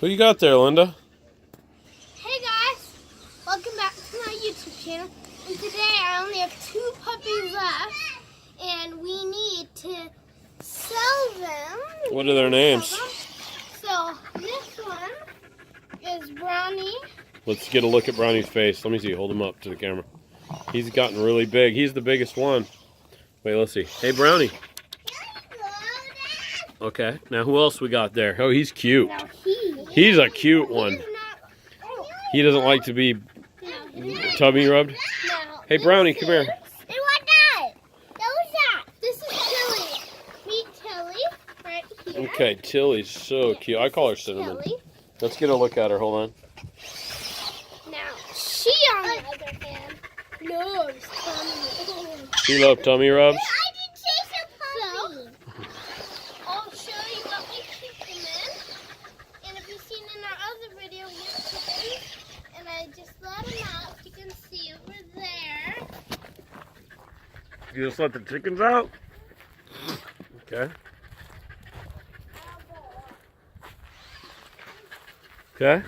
Who you got there, Linda? Hey guys, welcome back to my YouTube channel. And today I only have 2 puppies left, and we need to sell them. What are their names? So this one is Brownie. Let's get a look at Brownie's face. Let me see. Hold him up to the camera. He's gotten really big. He's the biggest one. Wait, let's see. Hey, Brownie. Okay. Now, who else we got there? Oh, he's cute. He's a cute one. He doesn't like to be tummy rubbed. No. Hey, Brownie, come here. And what that? Who's that? This is Tilly. Meet Tilly right here. Okay, Tilly's so cute. I call her Cinnamon. Tilly. Let's get a look at her. Hold on. Now, she on the other hand loves tummy. She loves tummy rubs. I did chase a puppy. So, I'll show you what we keep them in. And if you've seen in our other video, we have chickens. And I just let them out. You can see over there. You just let the chickens out? Okay. Okay.